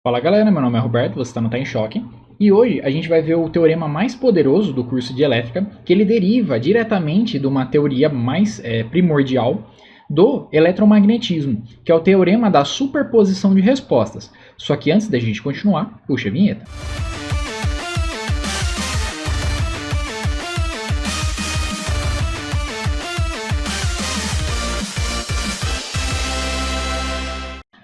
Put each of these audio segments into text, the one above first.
Fala galera, meu nome é Roberto, você está no Tá em Choque. E hoje a gente vai ver o teorema mais poderoso do curso de elétrica, que ele deriva diretamente de uma teoria mais primordial do eletromagnetismo, que é o teorema da superposição de respostas. Só que antes da gente continuar, puxa a vinheta.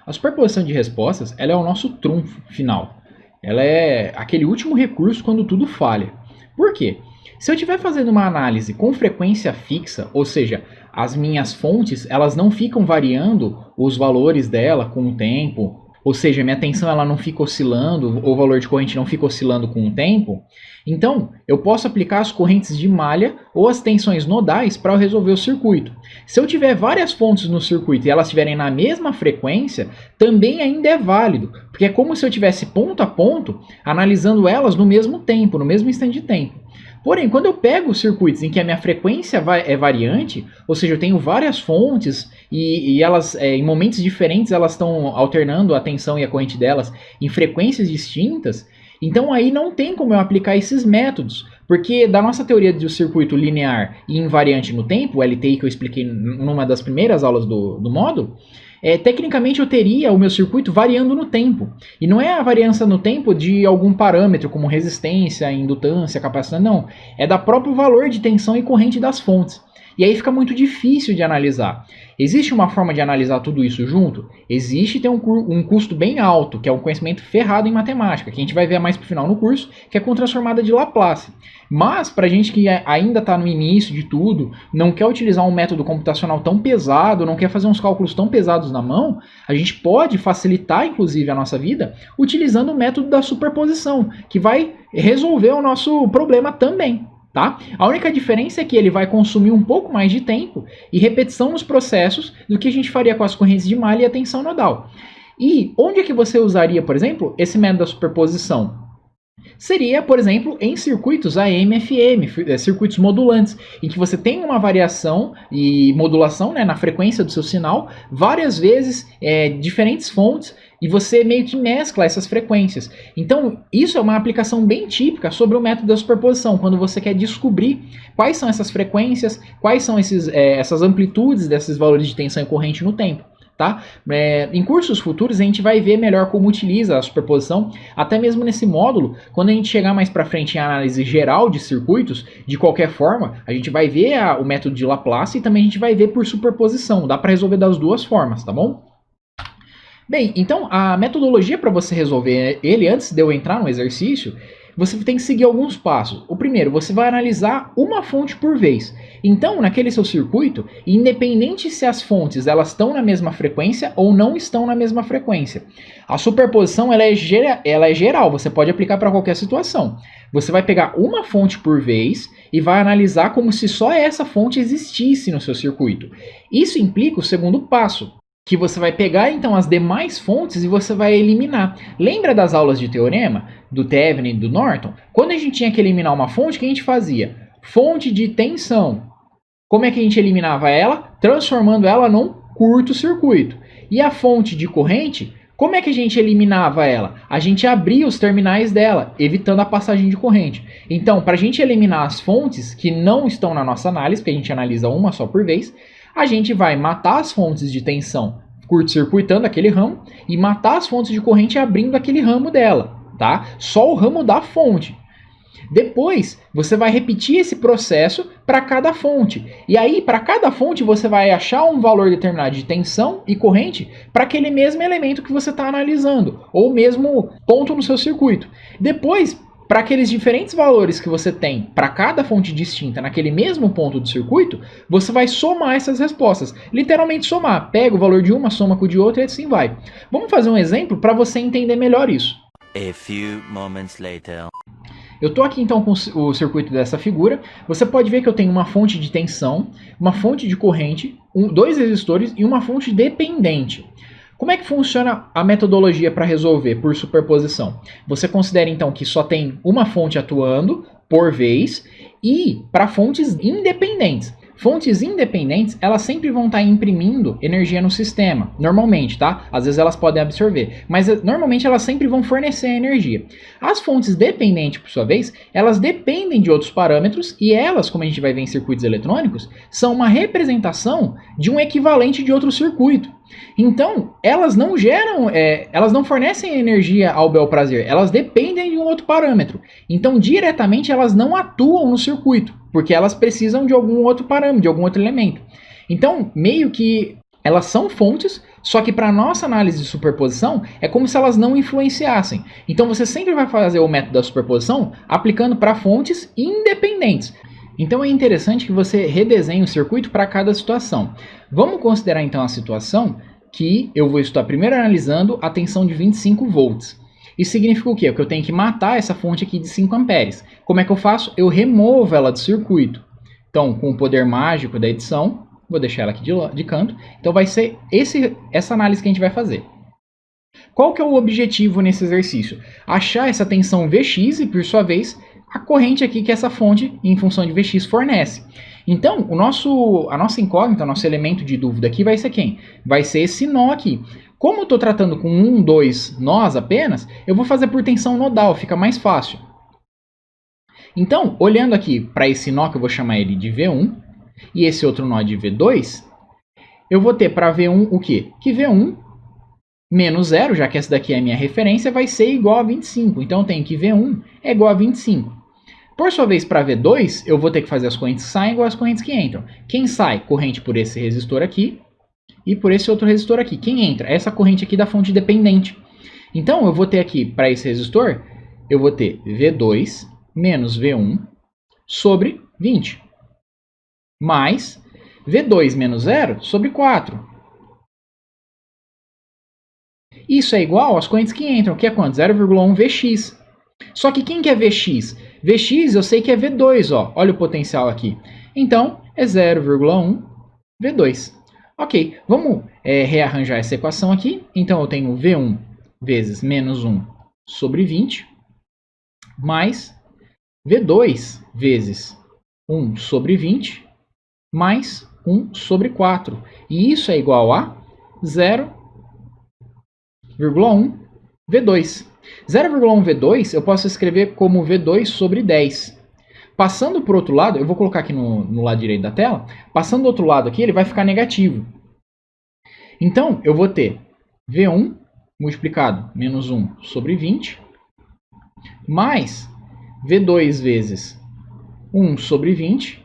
A superposição de respostas, ela é o nosso trunfo final. Ela é aquele último recurso quando tudo falha. Por quê? Se eu estiver fazendo uma análise com frequência fixa, ou seja, as minhas fontes elas não ficam variando os valores dela com o tempo, ou seja, minha tensão ela não fica oscilando, o valor de corrente não fica oscilando com o tempo, então eu posso aplicar as correntes de malha ou as tensões nodais para resolver o circuito. Se eu tiver várias fontes no circuito e elas estiverem na mesma frequência, também ainda é válido, porque é como se eu tivesse ponto a ponto analisando elas no mesmo tempo, no mesmo instante de tempo. Porém, quando eu pego circuitos em que a minha frequência é variante, ou seja, eu tenho várias fontes e elas, em momentos diferentes, elas estão alternando a tensão e a corrente delas em frequências distintas, então aí não tem como eu aplicar esses métodos, porque da nossa teoria de circuito linear e invariante no tempo, o LTI que eu expliquei numa das primeiras aulas do módulo, tecnicamente eu teria o meu circuito variando no tempo. E não é a variância no tempo de algum parâmetro, como resistência, indutância, capacitância, não. É da próprio valor de tensão e corrente das fontes. E aí fica muito difícil de analisar. Existe uma forma de analisar tudo isso junto? Existe, tem um custo bem alto, que é um conhecimento ferrado em matemática, que a gente vai ver mais pro final no curso, que é com transformada de Laplace. Mas, para gente que ainda está no início de tudo, não quer utilizar um método computacional tão pesado, não quer fazer uns cálculos tão pesados na mão, a gente pode facilitar, inclusive, a nossa vida utilizando o método da superposição, que vai resolver o nosso problema também. Tá? A única diferença é que ele vai consumir um pouco mais de tempo e repetição nos processos do que a gente faria com as correntes de malha e a tensão nodal. E onde é que você usaria, por exemplo, esse método da superposição? Seria, por exemplo, em circuitos AM/FM, circuitos modulantes, em que você tem uma variação e modulação, né, na frequência do seu sinal, várias vezes, diferentes fontes, e você meio que mescla essas frequências. Então, isso é uma aplicação bem típica sobre o método da superposição, quando você quer descobrir quais são essas frequências, quais são essas amplitudes desses valores de tensão e corrente no tempo. Tá? Em cursos futuros a gente vai ver melhor como utiliza a superposição, até mesmo nesse módulo, quando a gente chegar mais para frente em análise geral de circuitos, de qualquer forma, a gente vai ver o método de Laplace e também a gente vai ver por superposição, dá para resolver das duas formas, tá bom? Bem, então a metodologia para você resolver ele, antes de eu entrar no exercício, você tem que seguir alguns passos. O primeiro, você vai analisar uma fonte por vez. Então, naquele seu circuito, independente se as fontes elas estão na mesma frequência ou não estão na mesma frequência. A superposição ela é geral, você pode aplicar para qualquer situação. Você vai pegar uma fonte por vez e vai analisar como se só essa fonte existisse no seu circuito. Isso implica o segundo passo, que você vai pegar então as demais fontes e você vai eliminar. Lembra das aulas de teorema, do Thevenin e do Norton? Quando a gente tinha que eliminar uma fonte, o que a gente fazia? Fonte de tensão. Como é que a gente eliminava ela? Transformando ela num curto-circuito. E a fonte de corrente, como é que a gente eliminava ela? A gente abria os terminais dela, evitando a passagem de corrente. Então, para a gente eliminar as fontes que não estão na nossa análise, porque a gente analisa uma só por vez, a gente vai matar as fontes de tensão curto-circuitando aquele ramo e matar as fontes de corrente abrindo aquele ramo dela, tá? Só o ramo da fonte. Depois, você vai repetir esse processo para cada fonte. E aí, para cada fonte, você vai achar um valor determinado de tensão e corrente para aquele mesmo elemento que você está analisando, ou mesmo ponto no seu circuito. Depois, para aqueles diferentes valores que você tem para cada fonte distinta naquele mesmo ponto do circuito, você vai somar essas respostas. Literalmente somar. Pega o valor de uma, soma com o de outra e assim vai. Vamos fazer um exemplo para você entender melhor isso. A few moments later. Eu estou aqui então com o circuito dessa figura. Você pode ver que eu tenho uma fonte de tensão, uma fonte de corrente, dois resistores e uma fonte dependente. Como é que funciona a metodologia para resolver por superposição? Você considera então que só tem uma fonte atuando por vez e para fontes independentes. Fontes independentes, elas sempre vão estar imprimindo energia no sistema, normalmente, tá? Às vezes elas podem absorver, mas normalmente elas sempre vão fornecer energia. As fontes dependentes, por sua vez, elas dependem de outros parâmetros e elas, como a gente vai ver em circuitos eletrônicos, são uma representação de um equivalente de outro circuito. Então, elas não geram, elas não fornecem energia ao bel prazer, elas dependem de um outro parâmetro. Então, diretamente, elas não atuam no circuito, porque elas precisam de algum outro parâmetro, de algum outro elemento. Então, meio que elas são fontes, só que para a nossa análise de superposição, é como se elas não influenciassem. Então, você sempre vai fazer o método da superposição aplicando para fontes independentes. Então é interessante que você redesenhe o circuito para cada situação. Vamos considerar então a situação que eu vou estar primeiro analisando a tensão de 25 volts. Isso significa o quê? Que eu tenho que matar essa fonte aqui de 5 amperes. Como é que eu faço? Eu removo ela do circuito. Então, com o poder mágico da edição, vou deixar ela aqui de canto. Então vai ser essa análise que a gente vai fazer. Qual que é o objetivo nesse exercício? Achar essa tensão Vx e, por sua vez, a corrente aqui que essa fonte, em função de Vx, fornece. Então, a nossa incógnita, o nosso elemento de dúvida aqui vai ser quem? Vai ser esse nó aqui. Como eu estou tratando com 2 nós apenas, eu vou fazer por tensão nodal, fica mais fácil. Então, olhando aqui para esse nó, que eu vou chamar ele de V1, e esse outro nó de V2, eu vou ter para V1 o quê? Que V1 menos 0, já que essa daqui é a minha referência, vai ser igual a 25. Então, eu tenho que V1 é igual a 25. Por sua vez, para V2, eu vou ter que fazer as correntes que saem igual às correntes que entram. Quem sai? Corrente por esse resistor aqui e por esse outro resistor aqui. Quem entra? Essa corrente aqui da fonte dependente. Então, eu vou ter aqui, para esse resistor, eu vou ter V2 menos V1 sobre 20. Mais V2 menos 0 sobre 4. Isso é igual às correntes que entram, que é quanto? 0,1 Vx. Só que quem que é Vx? Vx eu sei que é V2, ó. Olha o potencial aqui. Então, é 0,1 V2. Ok, vamos rearranjar essa equação aqui. Então, eu tenho V1 vezes menos 1 sobre 20, mais V2 vezes 1 sobre 20, mais 1 sobre 4. E isso é igual a 0,1 V2. 0,1 V2 eu posso escrever como V2 sobre 10. Passando para o outro lado, eu vou colocar aqui no lado direito da tela, passando do outro lado aqui, ele vai ficar negativo. Então, eu vou ter V1 multiplicado menos 1 sobre 20, mais V2 vezes 1 sobre 20,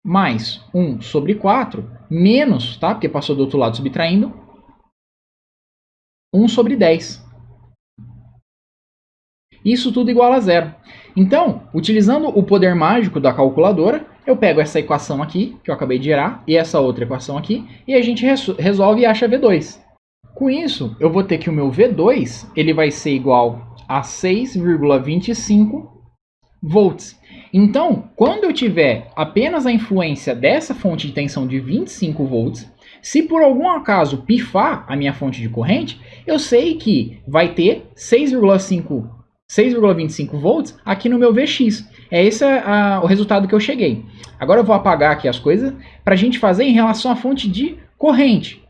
mais 1 sobre 4, menos, tá? Porque passou do outro lado subtraindo, 1 sobre 10. Isso tudo igual a 0. Então, utilizando o poder mágico da calculadora, eu pego essa equação aqui, que eu acabei de gerar, e essa outra equação aqui, e a gente resolve e acha V2. Com isso, eu vou ter que o meu V2 ele vai ser igual a 6,25 volts. Então, quando eu tiver apenas a influência dessa fonte de tensão de 25 volts, se por algum acaso pifar a minha fonte de corrente, eu sei que vai ter 6,25 volts aqui no meu Vx. Esse é o resultado que eu cheguei. Agora eu vou apagar aqui as coisas para a gente fazer em relação à fonte de corrente.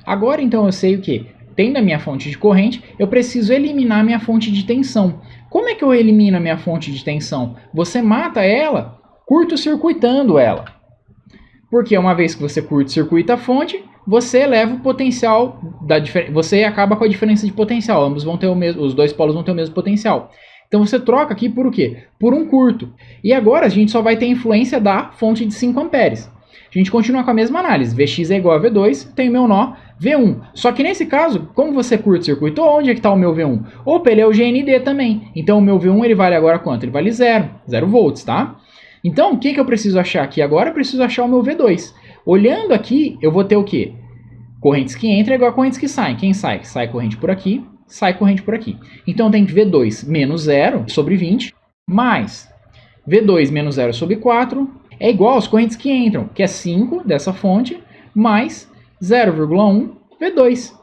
Agora então eu sei o que? Tendo a minha fonte de corrente, eu preciso eliminar a minha fonte de tensão. Como é que eu elimino a minha fonte de tensão? Você mata ela curto-circuitando ela. Porque uma vez que você curto-circuita a fonte, você eleva o potencial você acaba com a diferença de potencial. Ambos vão ter os dois polos vão ter o mesmo potencial. Então você troca aqui por o quê? Por um curto. E agora a gente só vai ter a influência da fonte de 5 amperes. A gente continua com a mesma análise. Vx é igual a V2, tem o meu nó V1. Só que nesse caso, como você curto-circuitou, onde é que está o meu V1? Opa, ele é o GND também. Então o meu V1 ele vale agora quanto? Ele vale 0 volts, tá? Então o que eu preciso achar aqui agora? Eu preciso achar o meu V2. Olhando aqui, eu vou ter o quê? Correntes que entram é igual a correntes que saem. Quem sai? Sai corrente por aqui, sai corrente por aqui. Então tem que V2 menos 0 sobre 20, mais V2 menos 0 sobre 4, é igual às correntes que entram, que é 5 dessa fonte, mais 0,1 V2.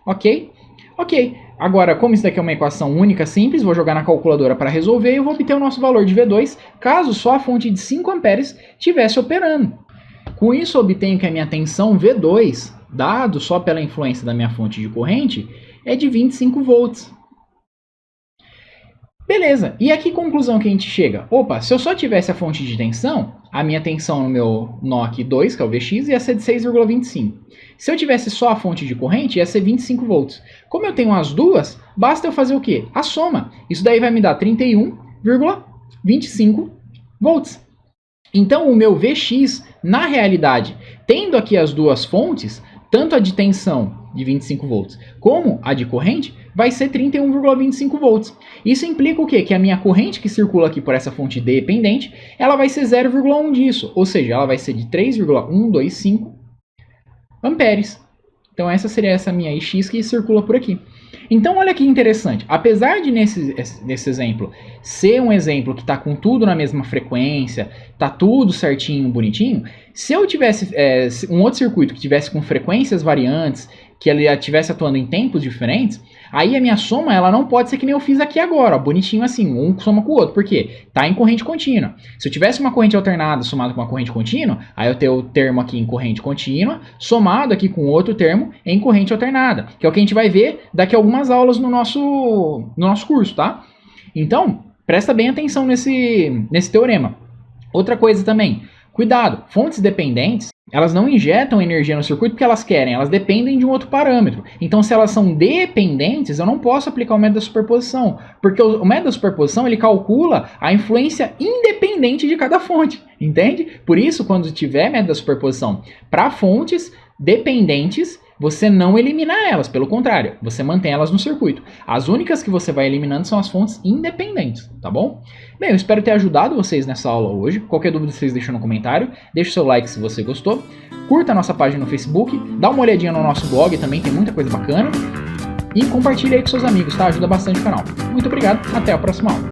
Ok? Ok. Agora, como isso daqui é uma equação única simples, vou jogar na calculadora para resolver e eu vou obter o nosso valor de V2, caso só a fonte de 5 amperes estivesse operando. Com isso, eu obtenho que a minha tensão V2, dado só pela influência da minha fonte de corrente, é de 25 volts. Beleza, e aqui conclusão que a gente chega? Opa, se eu só tivesse a fonte de tensão, a minha tensão no meu nó aqui 2, que é o Vx, ia ser de 6,25. Se eu tivesse só a fonte de corrente, ia ser 25 volts. Como eu tenho as duas, basta eu fazer o quê? A soma. Isso daí vai me dar 31,25 volts. Então o meu Vx, na realidade, tendo aqui as duas fontes, tanto a de tensão de 25 volts como a de corrente, vai ser 31,25 volts. Isso implica o quê? Que a minha corrente que circula aqui por essa fonte dependente, ela vai ser 0,1 disso, ou seja, ela vai ser de 3,125 amperes. Então essa seria essa minha Ix que circula por aqui. Então olha que interessante, apesar de nesse exemplo ser um exemplo que está com tudo na mesma frequência, está tudo certinho, bonitinho, se eu tivesse um outro circuito que tivesse com frequências variantes, que ele estivesse atuando em tempos diferentes, aí a minha soma ela não pode ser que nem eu fiz aqui agora, ó, bonitinho assim, um soma com o outro, porque está em corrente contínua. Se eu tivesse uma corrente alternada somada com uma corrente contínua, aí eu tenho o termo aqui em corrente contínua, somado aqui com outro termo em corrente alternada, que é o que a gente vai ver daqui a algumas aulas no nosso curso, tá? Então, presta bem atenção nesse teorema. Outra coisa também, cuidado, fontes dependentes, elas não injetam energia no circuito porque elas querem, elas dependem de um outro parâmetro. Então, se elas são dependentes, eu não posso aplicar o método da superposição, porque o método da superposição ele calcula a influência independente de cada fonte, entende? Por isso, quando tiver método da superposição para fontes dependentes, você não elimina elas, pelo contrário, você mantém elas no circuito. As únicas que você vai eliminando são as fontes independentes, tá bom? Bem, eu espero ter ajudado vocês nessa aula hoje. Qualquer dúvida vocês deixam no comentário, deixa o seu like se você gostou, curta a nossa página no Facebook, dá uma olhadinha no nosso blog, também tem muita coisa bacana, e compartilha aí com seus amigos, tá? Ajuda bastante o canal. Muito obrigado, até a próxima aula.